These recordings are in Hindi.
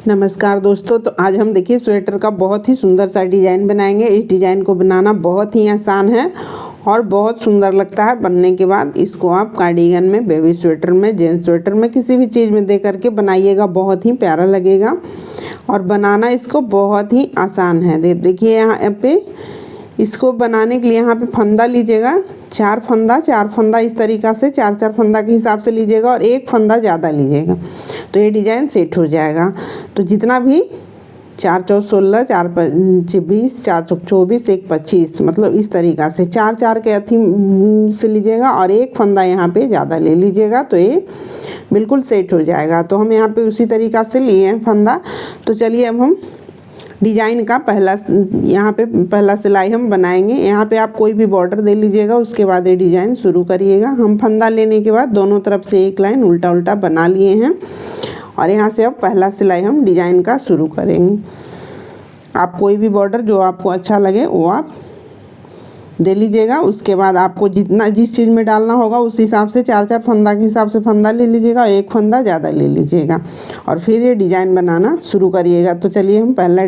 नमस्कार दोस्तों। तो आज हम देखिए स्वेटर का बहुत ही सुंदर सा डिज़ाइन बनाएंगे। इस डिज़ाइन को बनाना बहुत ही आसान है और बहुत सुंदर लगता है बनने के बाद। इसको आप कार्डिगन में, बेबी स्वेटर में, जेंट्स स्वेटर में, किसी भी चीज़ में दे करके बनाइएगा, बहुत ही प्यारा लगेगा और बनाना इसको बहुत ही आसान है। देखिए यहाँ पे इसको बनाने के लिए यहाँ पे फंदा लीजिएगा, चार फंदा इस तरीक़ा से चार फंदा के हिसाब से लीजिएगा और एक फंदा ज़्यादा लीजिएगा तो ये डिज़ाइन सेट हो जाएगा। तो जितना भी 4 चौक 16, 4 20, 4 चौक 24, 1 25, मतलब इस तरीक़ा से चार के अथी से लीजिएगा और एक फंदा यहाँ पे ज़्यादा ले लीजिएगा तो ये बिल्कुल सेट हो जाएगा। तो हम यहाँ पे उसी तरीक़ा से लिए हैं फंदा। तो चलिए अब हम डिज़ाइन का पहला सिलाई हम बनाएंगे। यहाँ पे आप कोई भी बॉर्डर दे लीजिएगा, उसके बाद ये डिज़ाइन शुरू करिएगा। हम फंदा लेने के बाद दोनों तरफ से एक लाइन उल्टा उल्टा बना लिए हैं और यहाँ से अब पहला सिलाई हम डिज़ाइन का शुरू करेंगे। आप कोई भी बॉर्डर जो आपको अच्छा लगे वो आप दे लीजिएगा। उसके बाद आपको जिस चीज़ में डालना होगा उस हिसाब से चार फंदा के हिसाब से फंदा ले लीजिएगा और एक फंदा ज़्यादा ले लीजिएगा और फिर ये डिज़ाइन बनाना शुरू करिएगा। तो चलिए हम पहला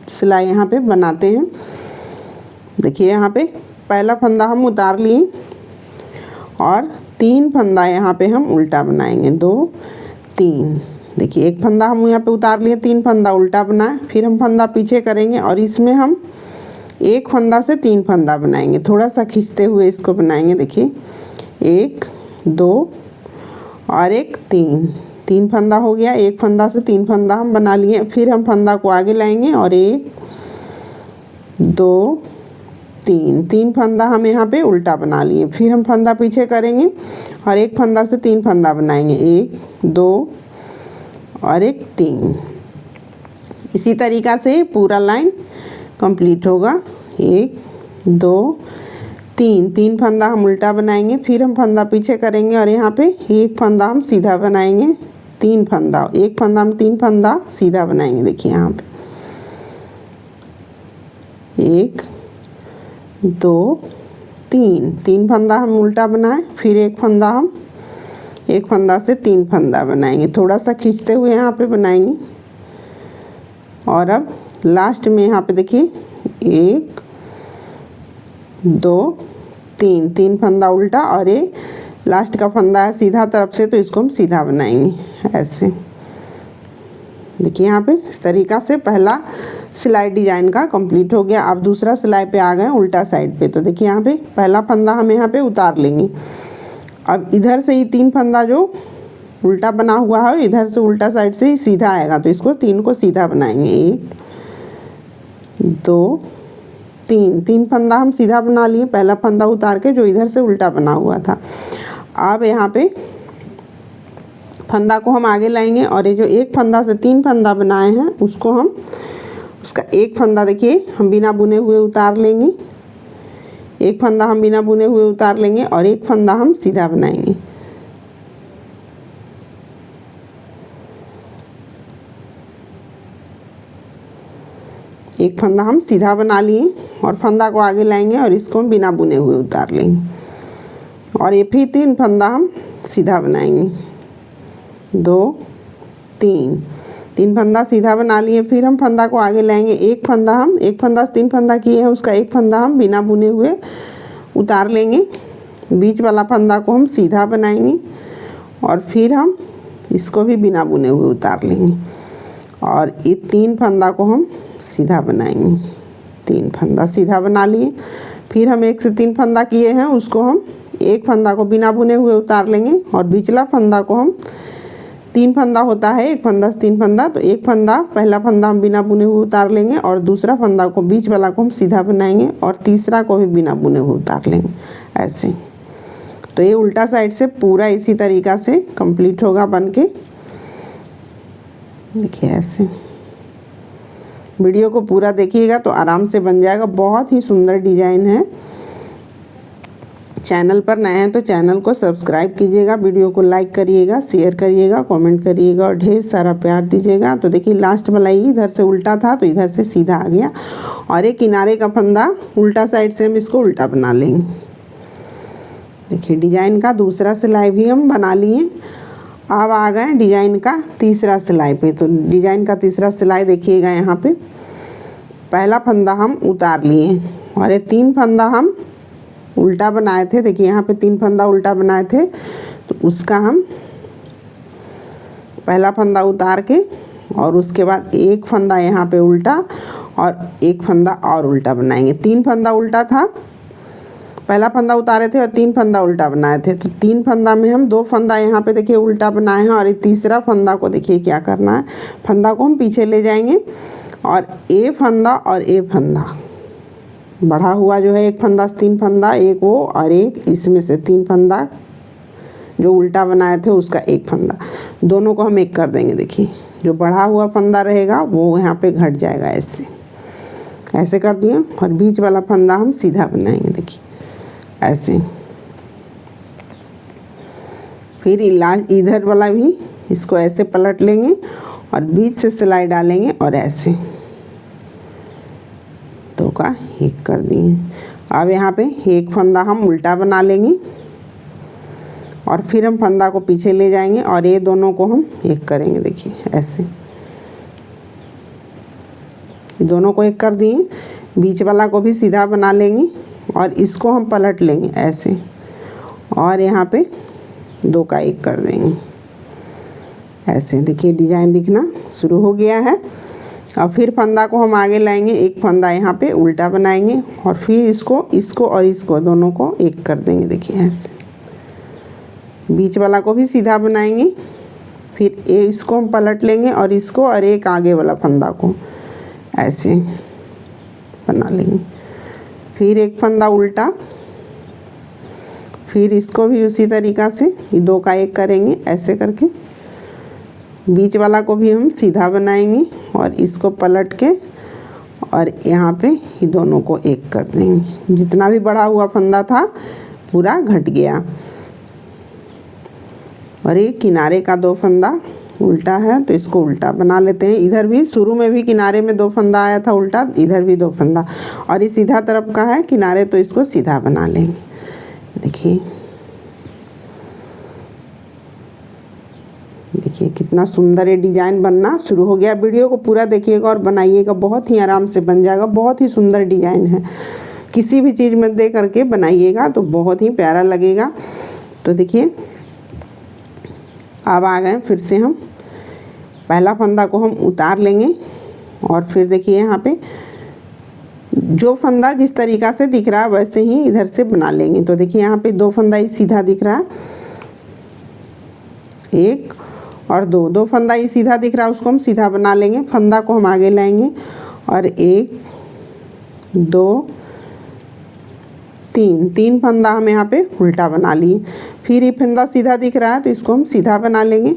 सिलाई यहाँ पे बनाते हैं। देखिए यहाँ पे पहला फंदा हम उतार लिए और 3 फंदा यहाँ पे हम उल्टा बनाएंगे, 2 3। देखिए एक फंदा हम यहाँ पे उतार लिए, 3 फंदा उल्टा बनाए, फिर हम फंदा पीछे करेंगे और इसमें हम एक फंदा से 3 फंदा बनाएंगे, थोड़ा सा खींचते हुए इसको बनाएंगे। देखिए 1 2 और 1 3 फंदा हो गया। एक फंदा से 3 फंदा हम बना लिए। फिर हम फंदा को आगे लाएंगे और 1 2 3 फंदा हम यहाँ पे उल्टा बना लिए। फिर हम फंदा पीछे करेंगे और एक फंदा से 3 फंदा बनाएंगे, 1 2 और 1 3। इसी तरीक़ा से पूरा लाइन कंप्लीट होगा। 1 2 3 फंदा हम उल्टा बनाएंगे, फिर हम फंदा पीछे करेंगे और यहाँ पे एक फंदा हम सीधा बनाएंगे, 3 फंदा, एक फंदा हम 3 फंदा सीधा बनाएंगे। देखिए यहाँ पे 1 2 3 फंदा हम उल्टा बनाए, फिर एक फंदा से 3 फंदा बनाएंगे, थोड़ा सा खींचते हुए यहाँ पे बनाएंगे। और अब लास्ट में यहाँ पे देखिए 1 2 3 फंदा उल्टा और ये लास्ट का फंदा है सीधा तरफ से, तो इसको हम सीधा बनाएंगे ऐसे। देखिए यहाँ पे इस तरीक़ा से पहला सिलाई डिज़ाइन का कंप्लीट हो गया। अब दूसरा सिलाई पे आ गए उल्टा साइड पे। तो देखिए यहाँ पे पहला फंदा हम यहाँ पे उतार लेंगे। अब इधर से ही 3 फंदा जो उल्टा बना हुआ है इधर से उल्टा साइड से ही सीधा आएगा, तो इसको 3 को सीधा बनाएंगे। 1 2 3 फंदा हम सीधा बना लिए, पहला फंदा उतार के जो इधर से उल्टा बना हुआ था। अब यहाँ पे फंदा को हम आगे लाएंगे और ये जो एक फंदा से 3 फंदा बनाए हैं उसको हम उसका एक फंदा देखिए हम बिना बुने हुए उतार लेंगे, एक फंदा हम बिना बुने हुए उतार लेंगे और एक फंदा हम सीधा बनाएंगे। एक फंदा हम सीधा बना लिए और फंदा को आगे लाएंगे और इसको हम बिना बुने हुए उतार लेंगे और ये फिर 3 फंदा हम सीधा बनाएंगे, 2 3 फंदा सीधा बना लिए। फिर हम फंदा को आगे लाएंगे, एक फंदा से 3 फंदा किए हैं उसका एक फंदा हम बिना बुने हुए उतार लेंगे, बीच वाला फंदा को हम सीधा बनाएंगे और फिर हम इसको भी बिना बुने हुए उतार लेंगे और ये 3 फंदा को हम सीधा बनाएंगे। 3 फंदा सीधा बना लिए। फिर हम 1 से 3 फंदा किए हैं उसको हम एक फंदा को बिना बुने हुए उतार लेंगे और बिचला फंदा को हम 3 फंदा होता है, एक फंदा से 3 फंदा, तो एक फंदा पहला फंदा हम बिना बुने हुए उतार लेंगे और दूसरा फंदा को बीच वाला को हम सीधा बनाएंगे और तीसरा को भी बिना बुने हुए उतार लेंगे ऐसे। तो ये उल्टा साइड से पूरा इसी तरीक़ा से कंप्लीट होगा बन के। देखिए ऐसे वीडियो को पूरा देखिएगा तो आराम से बन जाएगा। बहुत ही सुंदर डिज़ाइन है। चैनल पर नए हैं तो चैनल को सब्सक्राइब कीजिएगा, वीडियो को लाइक करिएगा, शेयर करिएगा, कमेंट करिएगा और ढेर सारा प्यार दीजिएगा। तो देखिए लास्ट वाला ही इधर से उल्टा था तो इधर से सीधा आ गया और एक किनारे का फंदा उल्टा साइड से हम इसको उल्टा बना लेंगे। देखिए डिज़ाइन का दूसरा सिलाई भी हम बना लिए अब आ गए डिजाइन का तीसरा सिलाई पे। तो डिजाइन का तीसरा सिलाई देखिएगा, यहाँ पे पहला फंदा हम उतार लिए और ये 3 फंदा हम उल्टा बनाए थे। देखिए यहाँ पे 3 फंदा उल्टा बनाए थे, तो उसका हम पहला फंदा उतार के और उसके बाद एक फंदा यहाँ पे उल्टा और एक फंदा और उल्टा बनाएंगे। 3 फंदा उल्टा था, पहला फंदा उतारे थे और 3 फंदा उल्टा बनाए थे। तो 3 फंदा में हम 2 फंदा यहाँ पे देखिए उल्टा बनाए हैं और ये तीसरा फंदा को देखिए क्या करना है, फंदा को हम पीछे ले जाएंगे और ए फंदा और ए फंदा बढ़ा हुआ जो है एक फंदा से 3 फंदा, एक वो और एक इसमें से 3 फंदा जो उल्टा बनाए थे उसका एक फंदा, दोनों को हम एक कर देंगे। देखिए जो बढ़ा हुआ फंदा रहेगा वो यहाँ पे घट जाएगा, ऐसे ऐसे कर दिए और बीच वाला फंदा हम सीधा बनाएंगे। देखिए ऐसे, फिर इधर वाला भी इसको ऐसे पलट लेंगे और बीच से सिलाई डालेंगे और ऐसे 2 का 1 कर दिए। अब यहाँ पे एक फंदा हम उल्टा बना लेंगे और फिर हम फंदा को पीछे ले जाएंगे और ये दोनों को हम एक करेंगे। देखिए ऐसे दोनों को एक कर दिए, बीच वाला को भी सीधा बना लेंगे और इसको हम पलट लेंगे ऐसे और यहाँ पे 2 का 1 कर देंगे ऐसे। देखिए डिजाइन दिखना शुरू हो गया है। और फिर फंदा को हम आगे लाएंगे, एक फंदा यहाँ पे उल्टा बनाएंगे और फिर इसको और इसको दोनों को एक कर देंगे। देखिए ऐसे, बीच वाला को भी सीधा बनाएंगे, फिर इसको हम पलट लेंगे और इसको और एक आगे वाला फंदा को ऐसे बना लेंगे। फिर एक फंदा उल्टा, फिर इसको भी उसी तरीक़ा से ये 2 का 1 करेंगे ऐसे करके। बीच वाला को भी हम सीधा बनाएंगे और इसको पलट के और यहाँ पे ये दोनों को एक कर देंगे। जितना भी बढ़ा हुआ फंदा था पूरा घट गया। और ये किनारे का 2 फंदा उल्टा है तो इसको उल्टा बना लेते हैं। इधर भी शुरू में भी किनारे में 2 फंदा आया था उल्टा, इधर भी 2 फंदा और ये सीधा तरफ का है किनारे, तो इसको सीधा बना लेंगे। देखिए देखिए कितना सुंदर ये डिज़ाइन बनना शुरू हो गया। वीडियो को पूरा देखिएगा और बनाइएगा, बहुत ही आराम से बन जाएगा। बहुत ही सुंदर डिज़ाइन है, किसी भी चीज़ में दे करके बनाइएगा तो बहुत ही प्यारा लगेगा। तो देखिए अब आ गए, फिर से हम पहला फंदा को हम उतार लेंगे और फिर देखिए यहाँ पे जो फंदा जिस तरीक़ा से दिख रहा है वैसे ही इधर से बना लेंगे। तो देखिए यहाँ पे 2 फंदा ही सीधा दिख रहा है, 1 और 2 फंदा ही सीधा दिख रहा है, उसको हम सीधा बना लेंगे। फंदा को हम आगे लाएंगे और 1 2 3 फंदा हम यहाँ पे उल्टा बना लिए। फिर ये फंदा सीधा दिख रहा है तो इसको हम सीधा बना लेंगे।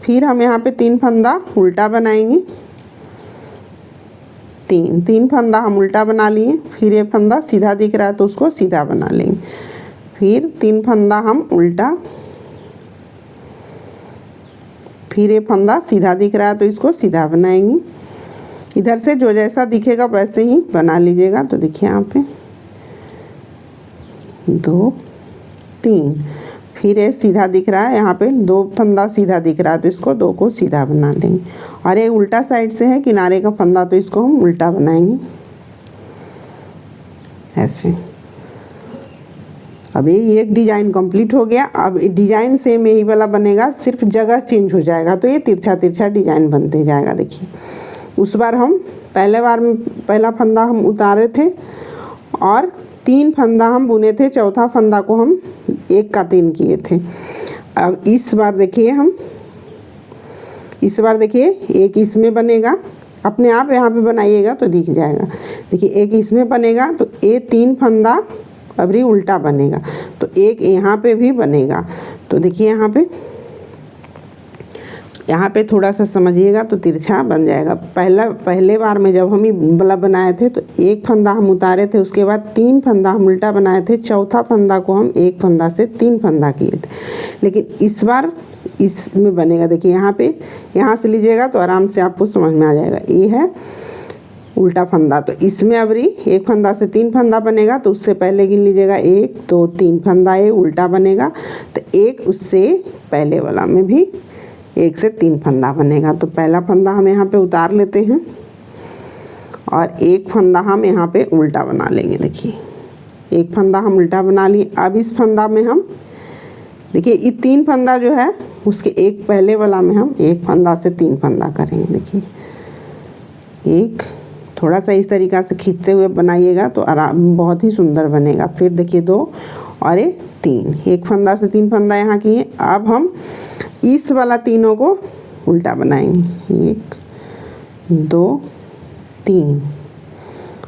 फिर हम यहाँ पे 3 फंदा उल्टा बनाएंगे, 3 फंदा हम उल्टा बना लिए। फिर ये फंदा सीधा दिख रहा है तो उसको सीधा बना लेंगे। फिर 3 फंदा हम उल्टा, फिर ये फंदा सीधा दिख रहा है तो इसको सीधा बनाएंगे। इधर से जो जैसा दिखेगा वैसे ही बना लीजिएगा। तो देखिए यहाँ पे 2 3, फिर ये सीधा दिख रहा है, यहाँ पे 2 फंदा सीधा दिख रहा है तो इसको 2 को सीधा बना लेंगे। और ये उल्टा साइड से है किनारे का फंदा तो इसको हम उल्टा बनाएंगे ऐसे। अब ये एक डिज़ाइन कंप्लीट हो गया। अब डिज़ाइन सेम यही वाला बनेगा, सिर्फ जगह चेंज हो जाएगा तो ये तिरछा तिरछा डिज़ाइन बनते जाएगा। देखिए उस बार हम पहला फंदा हम उतारे थे और 3 फंदा हम बुने थे, चौथा फंदा को हम 1 का 3 किए थे। अब इस बार देखिए एक इसमें बनेगा, अपने आप यहाँ पे बनाइएगा तो दिख जाएगा। देखिए एक इसमें बनेगा तो ये 3 फंदा अभी उल्टा बनेगा, तो एक यहाँ पे भी बनेगा। तो देखिए यहाँ पे थोड़ा सा समझिएगा तो तिरछा बन जाएगा। पहले बार में जब हम ये वाला बनाए थे तो 1 फंदा हम उतारे थे, उसके बाद 3 फंदा हम उल्टा बनाए थे, चौथा फंदा को हम 1 फंदा से 3 फंदा किए थे। लेकिन इस बार इसमें बनेगा। देखिए यहाँ से लीजिएगा तो आराम से आपको समझ में आ जाएगा। ये है उल्टा फंदा। तो इसमें अबरी एक फंदा से 3 फंदा बनेगा, तो उससे पहले गिन लीजिएगा 1 2 3 फंदा ये उल्टा बनेगा। तो एक उससे पहले वाला में भी 1 से 3 फंदा बनेगा। तो पहला फंदा हम यहाँ पे उतार लेते हैं और एक फंदा हम यहाँ पे उल्टा बना लेंगे। देखिए एक फंदा हम उल्टा बना लिए। अब इस फंदा में हम देखिए ये 3 फंदा जो है उसके एक पहले वाला में हम एक फंदा से 3 फंदा करेंगे। देखिए एक, थोड़ा सा इस तरीक़ा से खींचते हुए बनाइएगा तो आराम बहुत ही सुंदर बनेगा। फिर देखिए 2 और ये 3, एक फंदा से 3 फंदा यहाँ किए। अब हम इस वाला तीनों को उल्टा बनाएंगे, 1 2 3।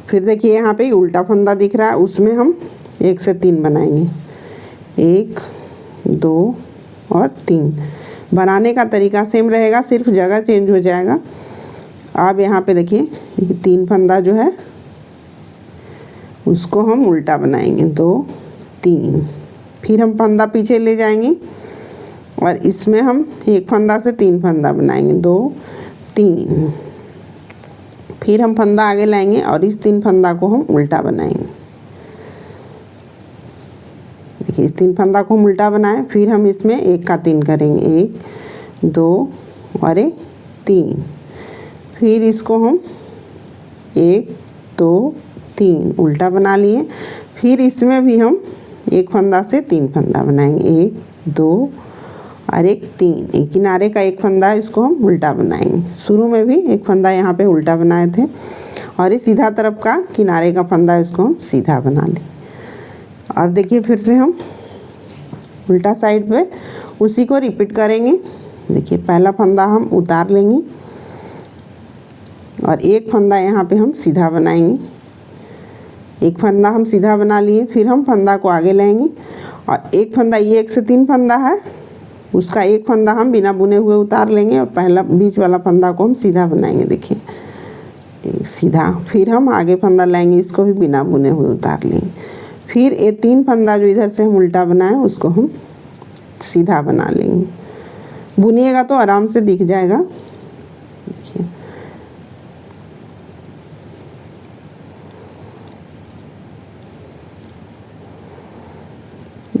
फिर देखिए यहाँ पे उल्टा फंदा दिख रहा है, उसमें हम 1 से 3 बनाएंगे, 1 2 और 3। बनाने का तरीका सेम रहेगा, सिर्फ जगह चेंज हो जाएगा। अब यहाँ पे देखिए 3 फंदा जो है उसको हम उल्टा बनाएंगे, 2 3। फिर हम फंदा पीछे ले जाएंगे और इसमें हम एक फंदा से 3 फंदा बनाएंगे, 2 3। फिर हम फंदा आगे लाएंगे और इस 3 फंदा को हम उल्टा बनाएंगे। देखिए इस 3 फंदा को हम उल्टा बनाएं। फिर हम इसमें 1 का 3 करेंगे, 1 2 और 3। फिर इसको हम 1 2 3 उल्टा बना लिए। फिर इसमें भी हम एक फंदा से 3 फंदा बनाएंगे, 1 2 और 3। एक किनारे का एक फंदा इसको हम उल्टा बनाएंगे। शुरू में भी एक फंदा यहाँ पे उल्टा बनाए थे और इस सीधा तरफ का किनारे का फंदा इसको हम सीधा बना लें। अब देखिए फिर से हम उल्टा साइड पे उसी को रिपीट करेंगे। देखिए पहला फंदा हम उतार लेंगे और एक फंदा यहाँ पे हम सीधा बनाएंगे। एक फंदा हम सीधा बना लिए। फिर हम फंदा को आगे लाएंगे और एक फंदा, ये 1 से 3 फंदा है, उसका एक फंदा हम बिना बुने हुए उतार लेंगे और पहला बीच वाला फंदा को हम सीधा बनाएंगे। देखिए सीधा। फिर हम आगे फंदा लाएंगे, इसको भी बिना बुने हुए उतार लेंगे। फिर ये 3 फंदा जो इधर से हम उल्टा बनाए उसको हम सीधा बना लेंगे। बुनिएगा तो आराम से दिख जाएगा। देखिए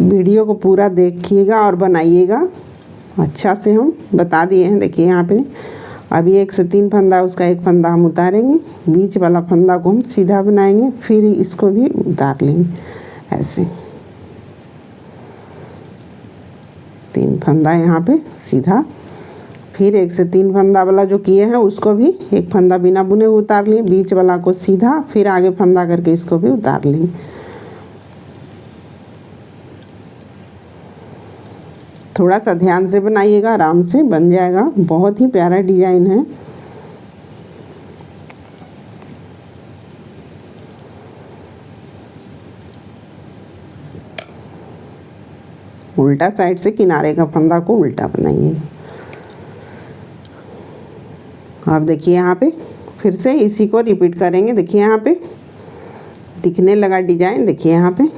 वीडियो को पूरा देखिएगा और बनाइएगा। अच्छा से हम बता दिए हैं। देखिए यहाँ पे अभी 1 से 3 फंदा, उसका एक फंदा हम उतारेंगे, बीच वाला फंदा को हम सीधा बनाएंगे, फिर इसको भी उतार लेंगे ऐसे। 3 फंदा यहाँ पे सीधा। फिर 1 से 3 फंदा वाला जो किए हैं उसको भी एक फंदा बिना बुने हुए उतार लिए, बीच वाला को सीधा, फिर आगे फंदा करके इसको भी उतार लेंगे। थोड़ा सा ध्यान से बनाइएगा, आराम से बन जाएगा। बहुत ही प्यारा डिजाइन है। उल्टा साइड से किनारे का फंदा को उल्टा बनाइए। अब देखिए यहाँ पे फिर से इसी को रिपीट करेंगे। देखिए यहाँ पे दिखने लगा डिजाइन। देखिए यहाँ पे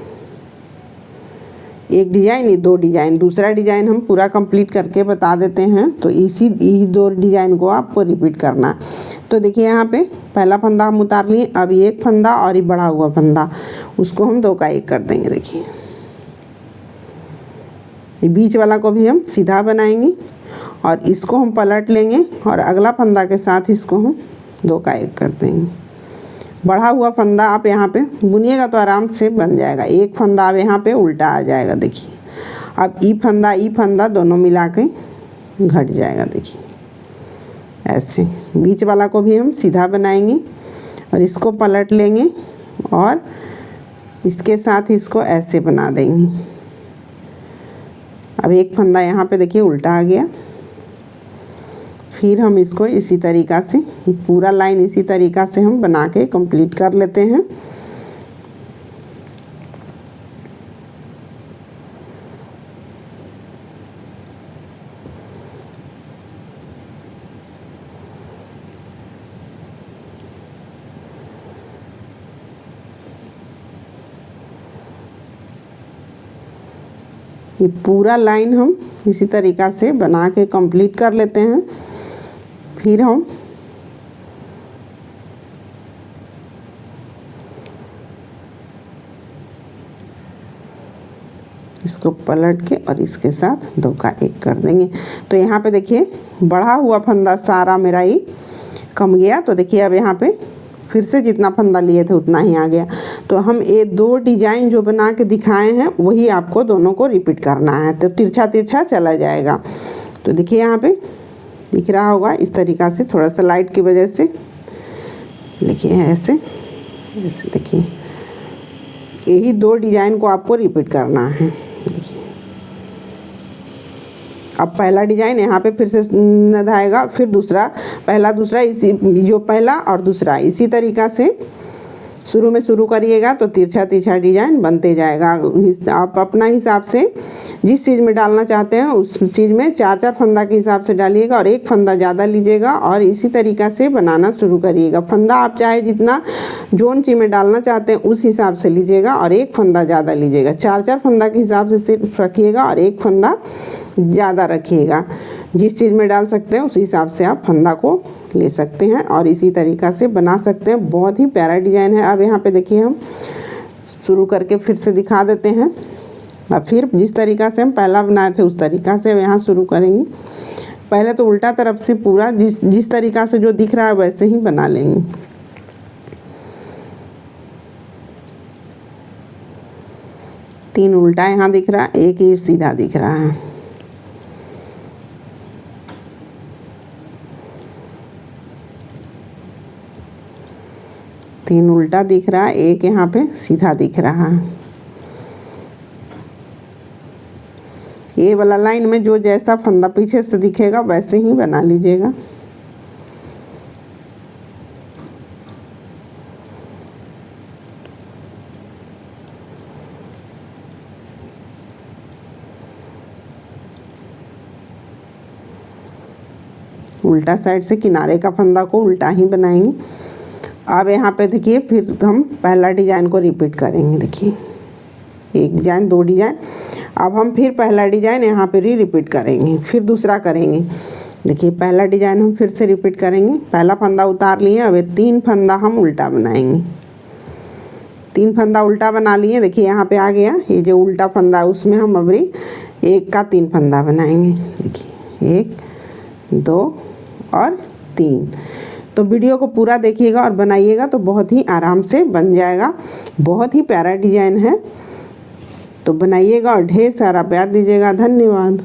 एक डिजाइन, ये 2 डिजाइन। दूसरा डिजाइन हम पूरा कंप्लीट करके बता देते हैं, तो इसी 2 डिजाइन को आपको रिपीट करना। तो देखिए यहाँ पे पहला फंदा हम उतार लिए। अब एक फंदा और ये बढ़ा हुआ फंदा उसको हम 2 का 1 कर देंगे। देखिए ये बीच वाला को भी हम सीधा बनाएंगे और इसको हम पलट लेंगे और अगला फंदा के साथ इसको हम 2 का 1 कर देंगे। बढ़ा हुआ फंदा आप यहाँ पे बुनिएगा तो आराम से बन जाएगा। एक फंदा अब यहाँ पे उल्टा आ जाएगा। देखिए अब ई फंदा दोनों मिला के घट जाएगा। देखिए ऐसे बीच वाला को भी हम सीधा बनाएंगे और इसको पलट लेंगे और इसके साथ इसको ऐसे बना देंगे। अब एक फंदा यहाँ पे देखिए उल्टा आ गया। फिर हम इसको इसी तरीक़ा से पूरा लाइन इसी तरीक़ा से हम बना के कंप्लीट कर लेते हैं। ये पूरा लाइन हम इसी तरीक़ा से बना के कंप्लीट कर लेते हैं। फिर हम इसको पलट के और इसके साथ 2 का 1 कर देंगे। तो यहाँ पे देखिए बढ़ा हुआ फंदा सारा मेरा ही कम गया। तो देखिए अब यहाँ पे फिर से जितना फंदा लिए थे उतना ही आ गया। तो हम ये 2 डिजाइन जो बना के दिखाए हैं वही आपको दोनों को रिपीट करना है। तो तिरछा तिरछा चला जाएगा। तो देखिए यहाँ पे दिख रहा होगा इस तरीक़ा से, थोड़ा सा लाइट की वजह से देखिए ऐसे देखिए यही 2 डिजाइन को आपको रिपीट करना है। देखिए अब पहला डिजाइन यहाँ पे फिर से नधाएगा, फिर दूसरा, पहला दूसरा, इसी जो पहला और दूसरा इसी तरीक़ा से शुरू में शुरू करिएगा तो तिरछा तिरछा डिजाइन बनते जाएगा। आप अपना हिसाब से जिस चीज़ में डालना चाहते हैं उस चीज़ में 4-4 फंदा के हिसाब से डालिएगा और 1 फंदा ज़्यादा लीजिएगा और इसी तरीक़ा से बनाना शुरू करिएगा। फंदा आप चाहे जितना जोन चीज़ में डालना चाहते हैं उस हिसाब से लीजिएगा और 1 फंदा ज़्यादा लीजिएगा। 4-4 फंदा के हिसाब से सिर्फ रखिएगा और 1 फंदा ज़्यादा रखिएगा। जिस चीज़ में डाल सकते हैं उस हिसाब से आप फंदा को ले सकते हैं और इसी तरीक़ा से बना सकते हैं। बहुत ही प्यारा डिज़ाइन है। अब यहाँ पे देखिए हम शुरू करके फिर से दिखा देते हैं। अब फिर जिस तरीक़ा से हम पहला बनाए थे उस तरीक़ा से यहाँ शुरू करेंगे। पहले तो उल्टा तरफ से पूरा जिस तरीक़ा से जो दिख रहा है वैसे ही बना लेंगे। तीन उल्टा यहाँ दिख रहा है, एक ही सीधा दिख रहा है। तीन उल्टा दिख रहा है, एक यहाँ पे सीधा दिख रहा है। ये वाला लाइन में जो जैसा फंदा पीछे से दिखेगा वैसे ही बना लीजिएगा। उल्टा साइड से किनारे का फंदा को उल्टा ही बनाएंगे। अब यहाँ पे देखिए फिर हम पहला डिजाइन को रिपीट करेंगे। देखिए एक डिजाइन, 2 डिजाइन। अब हम फिर पहला डिजाइन यहाँ पे रिपीट करेंगे, फिर दूसरा करेंगे। देखिए पहला डिजाइन हम फिर से रिपीट करेंगे। पहला फंदा उतार लिए, अब 3 फंदा हम उल्टा बनाएंगे। 3 फंदा उल्टा बना लिए। देखिए यहाँ पे आ गया ये जो उल्टा फंदा है उसमें हम अभी 1 का 3 फंदा बनाएंगे। देखिए 1, 2 और 3। तो वीडियो को पूरा देखिएगा और बनाइएगा तो बहुत ही आराम से बन जाएगा। बहुत ही प्यारा डिजाइन है। तो बनाइएगा और ढेर सारा प्यार दीजिएगा। धन्यवाद।